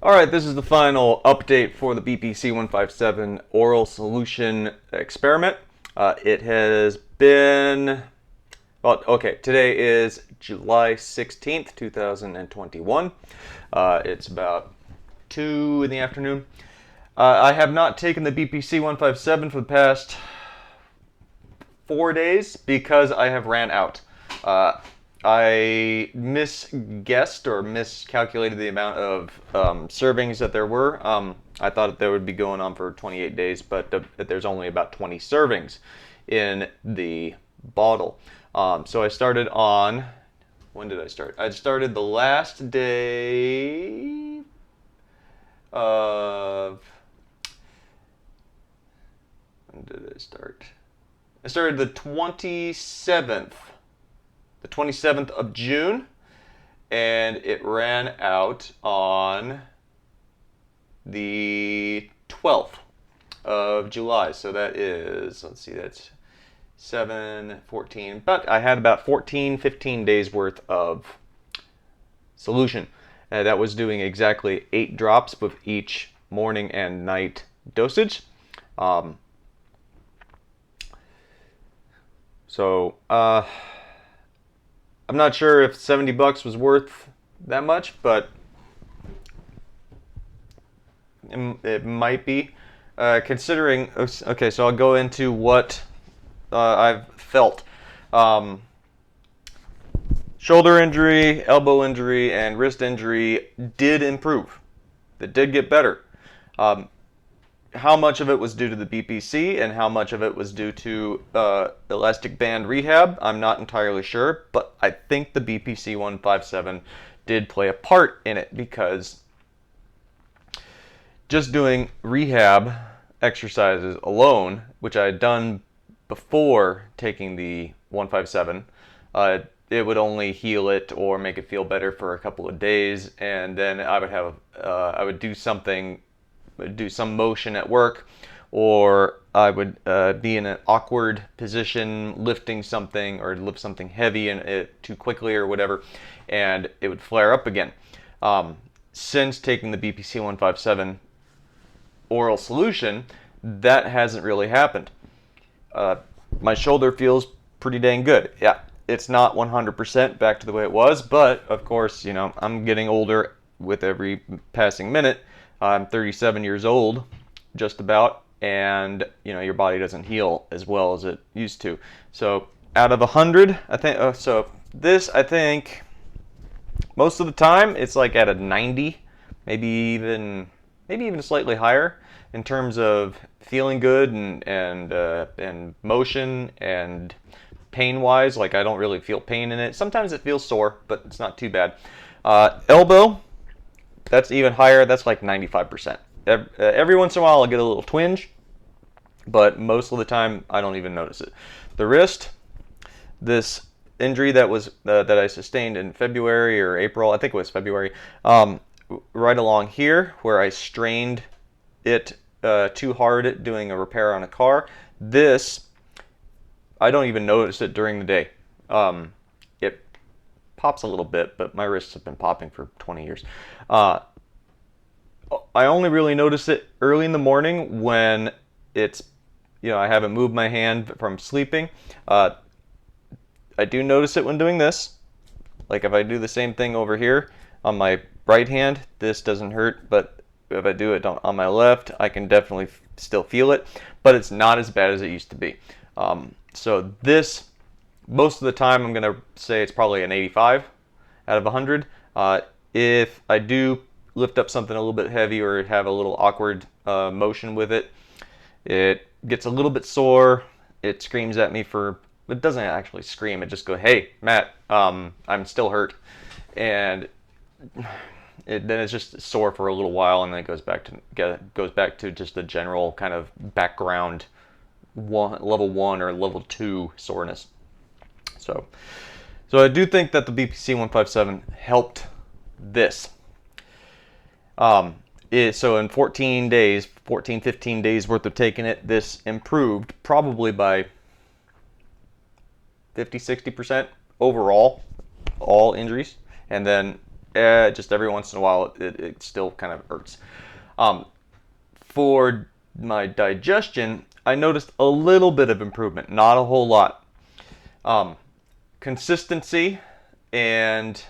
Alright, this is the final update for the BPC-157 oral solution experiment. It has been, well, okay, today is July 16th, 2021. It's about 2 in the afternoon. I have not taken the BPC-157 for the past 4 days because I have ran out. I misguessed or miscalculated the amount of servings that there were. I thought they would be going on for 28 days, but there's only about 20 servings in the bottle. So I started on, when did I start? I started the last day of, when did I start? I started the 27th of June, and it ran out on the 12th of July. So that is, let's see, that's 7, 14, but I had about 14, 15 days worth of solution. That was doing exactly 8 drops with each morning and night dosage. I'm not sure if $70 was worth that much, but it might be. Considering, okay, so I'll go into what I've felt. Shoulder injury, elbow injury, and wrist injury did improve. They did get better. How much of it was due to the BPC and how much of it was due to elastic band rehab, I'm not entirely sure, but I think the BPC-157 did play a part in it, because just doing rehab exercises alone, which I had done before taking the 157, it would only heal it or make it feel better for a couple of days, and then I would do some motion at work, or I would be in an awkward position lifting something, or lift something heavy and it too quickly or whatever, and it would flare up again. Since taking the BPC-157 oral solution, that hasn't really happened. My shoulder feels pretty dang good. Yeah, it's not 100% back to the way it was, but of course, you know, I'm getting older with every passing minute. I'm 37 years old, just about, and you know, your body doesn't heal as well as it used to. So out of 100, I think, I think most of the time it's like at a 90, maybe even slightly higher in terms of feeling good and motion and pain-wise. Like, I don't really feel pain in it. Sometimes it feels sore, but it's not too bad. Elbow, that's even higher. That's like 95%. Every once in a while I'll get a little twinge, but most of the time I don't even notice it. The wrist, this injury that I sustained in February or April, I think it was February, right along here where I strained it too hard doing a repair on a car. This, I don't even notice it during the day. It pops a little bit, but my wrists have been popping for 20 years. I only really notice it early in the morning when it's, you know, I haven't moved my hand from sleeping. I do notice it when doing this. Like if I do the same thing over here on my right hand, this doesn't hurt, but if I do it on my left, I can definitely still feel it, but it's not as bad as it used to be. So this, most of the time, I'm going to say it's probably an 85 out of 100. If I do lift up something a little bit heavy or have a little awkward motion with it, it gets a little bit sore. It screams at me it doesn't actually scream. It just goes, "Hey, Matt, I'm still hurt." And then it's just sore for a little while, and then it goes back to just the general kind of background level 1 or level 2 soreness. So I do think that the BPC-157 helped this. So in 15 days worth of taking it, this improved probably by 50-60% overall, all injuries. And then just every once in a while it still kind of hurts. Um, for my digestion, I noticed a little bit of improvement, not a whole lot. Um, Consistency and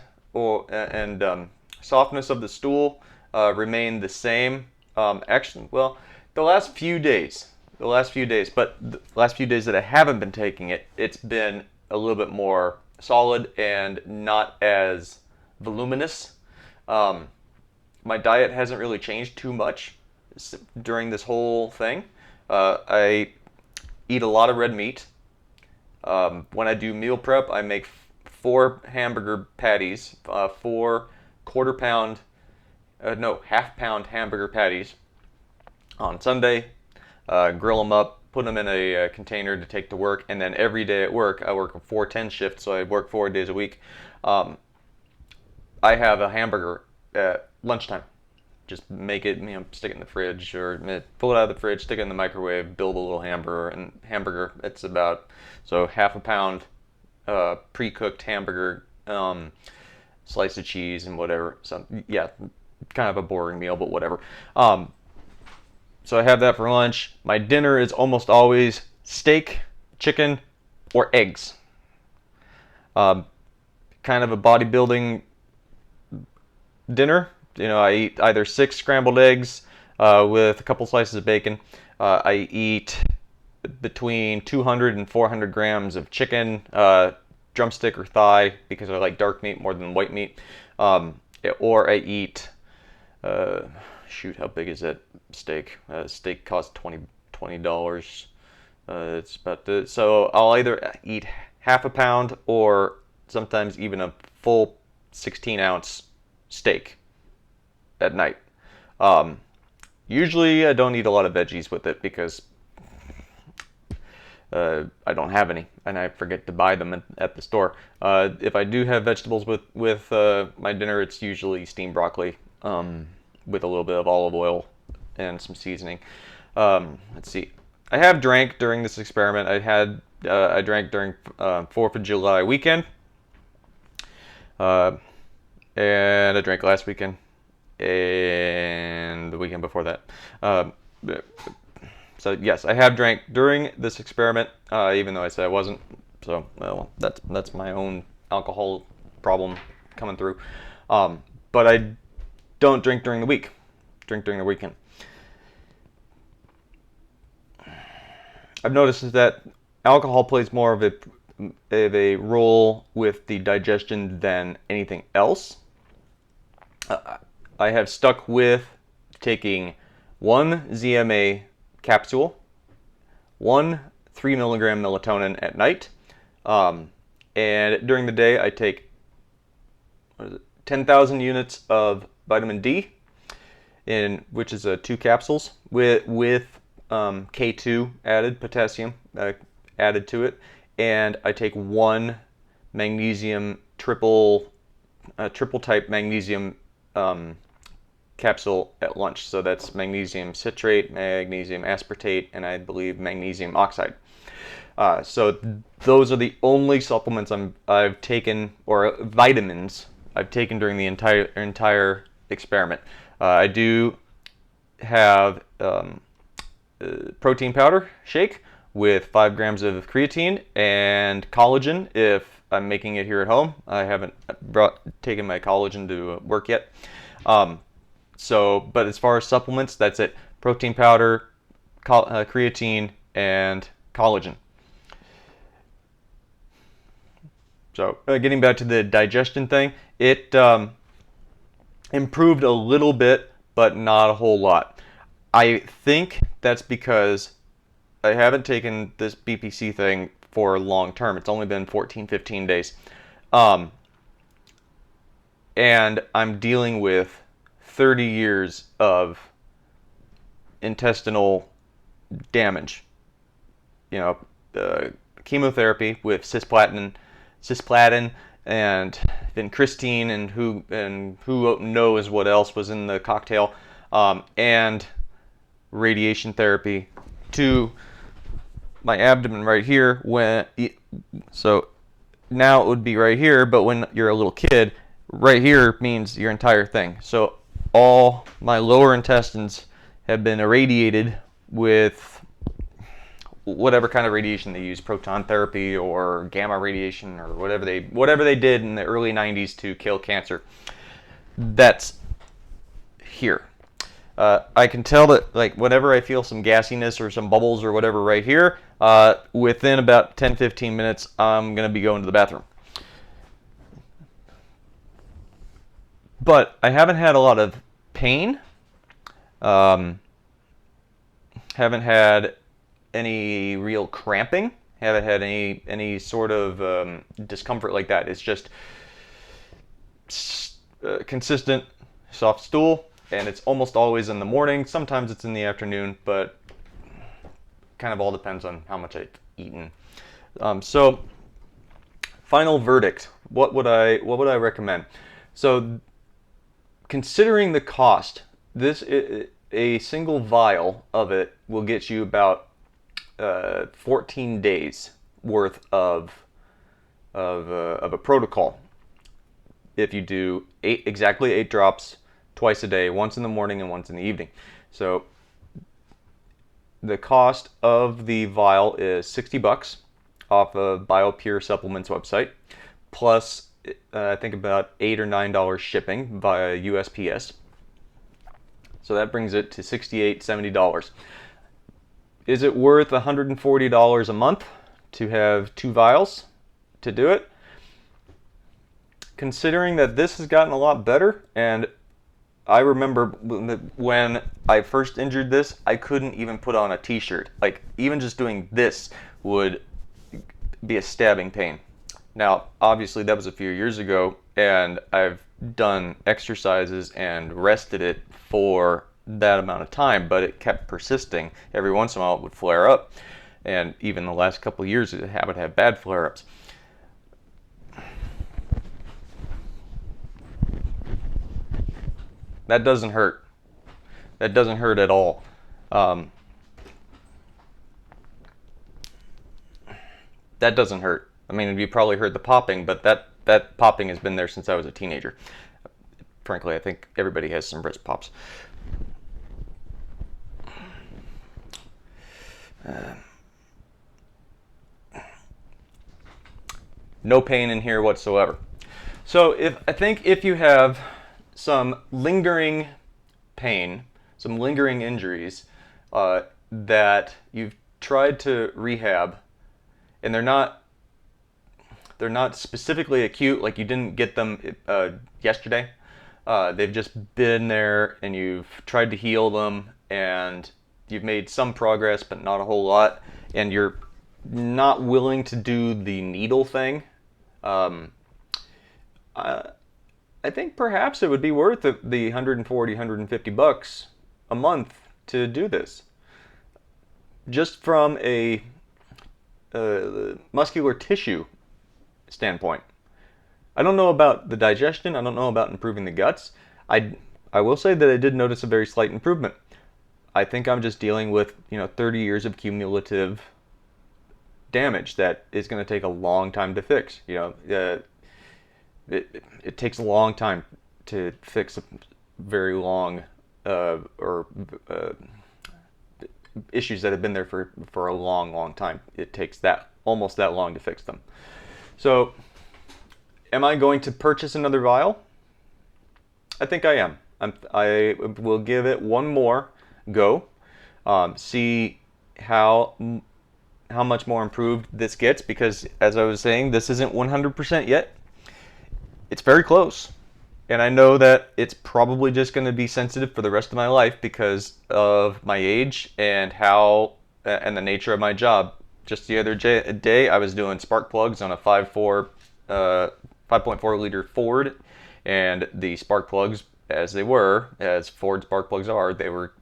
softness of the stool remain the same. Actually, well, the last few days, but the last few days that I haven't been taking it, it's been a little bit more solid and not as voluminous. Um, my diet hasn't really changed too much during this whole thing. I eat a lot of red meat. When I do meal prep, I make 4 hamburger patties, 4 quarter-pound, no, half-pound hamburger patties on Sunday. Grill them up, put them in a container to take to work, and then every day at work, I work a 4-10 shift, so I work 4 days a week. I have a hamburger at lunchtime. Just make it, stick it in the fridge or pull it out of the fridge, stick it in the microwave, build a little hamburger. It's about half a pound pre-cooked hamburger, slice of cheese and whatever. So yeah, kind of a boring meal, but whatever. So I have that for lunch. My dinner is almost always steak, chicken, or eggs. Kind of a bodybuilding dinner. I eat either 6 scrambled eggs with a couple slices of bacon. I eat between 200 and 400 grams of chicken, drumstick or thigh, because I like dark meat more than white meat. Or I eat, how big is that steak? Steak costs $20. It's about so I'll either eat half a pound or sometimes even a full 16-ounce steak at night. Usually I don't eat a lot of veggies with it because I don't have any, and I forget to buy them at the store. If I do have vegetables with my dinner, it's usually steamed broccoli with a little bit of olive oil and some seasoning. Let's see. I have drank during this experiment. I drank during 4th of July weekend, and I drank last weekend and the weekend before that. So yes, I have drank during this experiment, even though I said I wasn't. So well, that's my own alcohol problem coming through. But I don't drink during the week. Drink during the weekend. I've noticed that alcohol plays more of a role with the digestion than anything else. I have stuck with taking 1 ZMA capsule, 1 3 milligram melatonin at night, and during the day I take 10,000 units of vitamin D, which is 2 capsules with K2 added, potassium added to it, and I take 1 magnesium triple type magnesium capsule at lunch. So that's magnesium citrate, magnesium aspartate, and I believe magnesium oxide. So those are the only supplements I've taken, or vitamins I've taken during the entire experiment. I do have protein powder shake with 5 grams of creatine and collagen if I'm making it here at home. I haven't taken my collagen to work yet. But as far as supplements, that's it. Protein powder, creatine, and collagen. So getting back to the digestion thing, it improved a little bit, but not a whole lot. I think that's because I haven't taken this BPC thing for long term. It's only been 14, 15 days. And I'm dealing with 30 years of intestinal damage. Chemotherapy with cisplatin and vincristine and who knows what else was in the cocktail, and radiation therapy to my abdomen right here. So now it would be right here, but when you're a little kid, right here means your entire thing. So all my lower intestines have been irradiated with whatever kind of radiation they use, proton therapy or gamma radiation or whatever they did in the early 90s to kill cancer. That's here. I can tell that, like, whenever I feel some gassiness or some bubbles or whatever right here, within about 10-15 minutes, I'm going to be going to the bathroom. But I haven't had a lot of pain. Haven't had any real cramping. Haven't had any sort of discomfort like that. It's just consistent soft stool, and it's almost always in the morning. Sometimes it's in the afternoon, but kind of all depends on how much I've eaten. So, final verdict. What would I recommend? So, considering the cost, a single vial of it will get you about 14 days worth of a protocol. If you do exactly 8 drops twice a day, once in the morning and once in the evening. So the cost of the vial is $60 off of BioPure Supplements website, plus I think about $8 or $9 shipping via USPS. So that brings it to $68, $70. Is it worth $140 a month to have 2 vials to do it? Considering that this has gotten a lot better, and I remember when I first injured this, I couldn't even put on a t-shirt. Like, even just doing this would be a stabbing pain. Now, obviously that was a few years ago, and I've done exercises and rested it for that amount of time, but it kept persisting. Every once in a while it would flare up, and even the last couple of years it would have bad flare-ups. That doesn't hurt. That doesn't hurt at all. That doesn't hurt. I mean, you probably heard the popping, but that popping has been there since I was a teenager. Frankly, I think everybody has some wrist pops. No pain in here whatsoever. So I think if you have some lingering pain, some lingering injuries that you've tried to rehab, and they're not specifically acute, like you didn't get them yesterday. They've just been there, and you've tried to heal them, and you've made some progress, but not a whole lot, and you're not willing to do the needle thing. I think perhaps it would be worth the $140, $150 a month to do this. Just from a muscular tissue standpoint. I don't know about the digestion. I don't know about improving the guts. I will say that I did notice a very slight improvement. I think I'm just dealing with 30 years of cumulative damage that is going to take a long time to fix. It takes a long time to fix a very long issues that have been there for a long time. It takes almost that long to fix them. So, am I going to purchase another vial? I think I am. I will give it one more go. See how much more improved this gets, because as I was saying, this isn't 100% yet. It's very close, and I know that it's probably just going to be sensitive for the rest of my life because of my age and and the nature of my job. Just the other day, I was doing spark plugs on a 5.4 liter Ford, and the spark plugs, as Ford spark plugs are, they were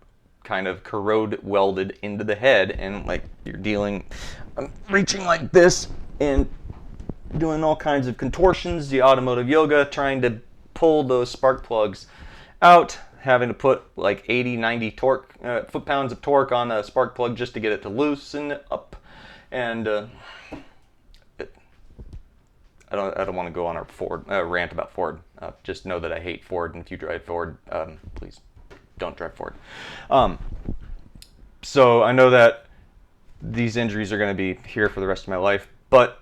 kind of corrode welded into the head, and like I'm reaching like this and doing all kinds of contortions, the automotive yoga, trying to pull those spark plugs out, having to put like 80, 90 foot-pounds of torque on a spark plug just to get it to loosen up. And I don't want to go on a Ford rant about Ford. Just know that I hate Ford, and if you drive Ford, please don't drive Ford. So I know that these injuries are going to be here for the rest of my life, but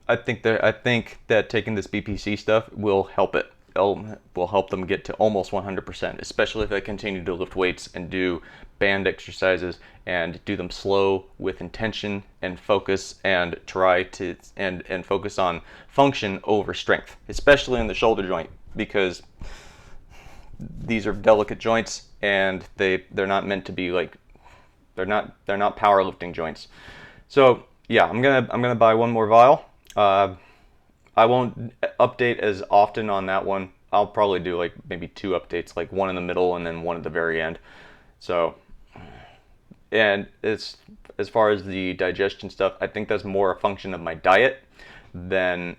I think that taking this BPC stuff will help it. Will help them get to almost 100%, especially if I continue to lift weights and do band exercises and do them slow with intention and focus, and try to and focus on function over strength, especially in the shoulder joint, because these are delicate joints and they're not meant to be like, they're not powerlifting joints. So yeah, I'm gonna buy one more vial. I won't update as often on that one. I'll probably do like maybe 2 updates, like one in the middle and then one at the very end. So, and it's, as far as the digestion stuff, I think that's more a function of my diet than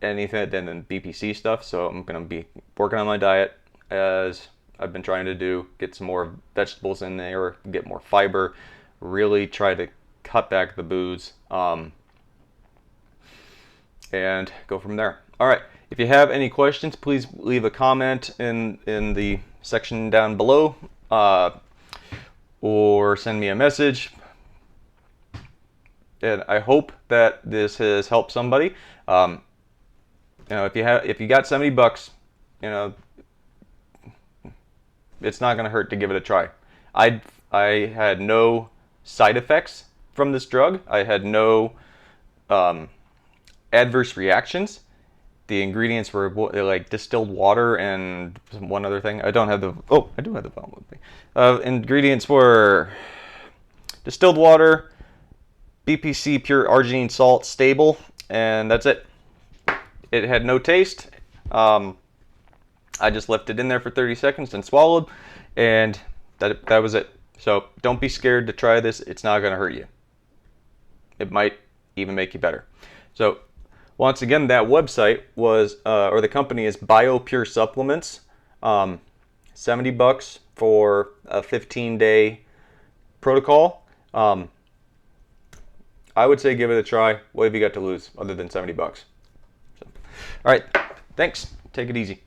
anything than BPC stuff. So I'm gonna be working on my diet, as I've been trying to do, get some more vegetables in there, get more fiber, really try to cut back the booze. And go from there. All right. If you have any questions, please leave a comment in the section down below, or send me a message. And I hope that this has helped somebody. You know, if you got $70, you know, it's not going to hurt to give it a try. I had no side effects from this drug. I had no adverse reactions. The ingredients were like distilled water and one other thing. I do have the vial with me. Ingredients were distilled water, BPC pure arginine salt, stable, and that's it. It had no taste. I just left it in there for 30 seconds and swallowed, and that was it. So don't be scared to try this. It's not going to hurt you. It might even make you better. So once again, that website was, or the company is BioPure Supplements. $70 for a 15-day protocol. I would say give it a try. What have you got to lose other than $70? So, all right, thanks. Take it easy.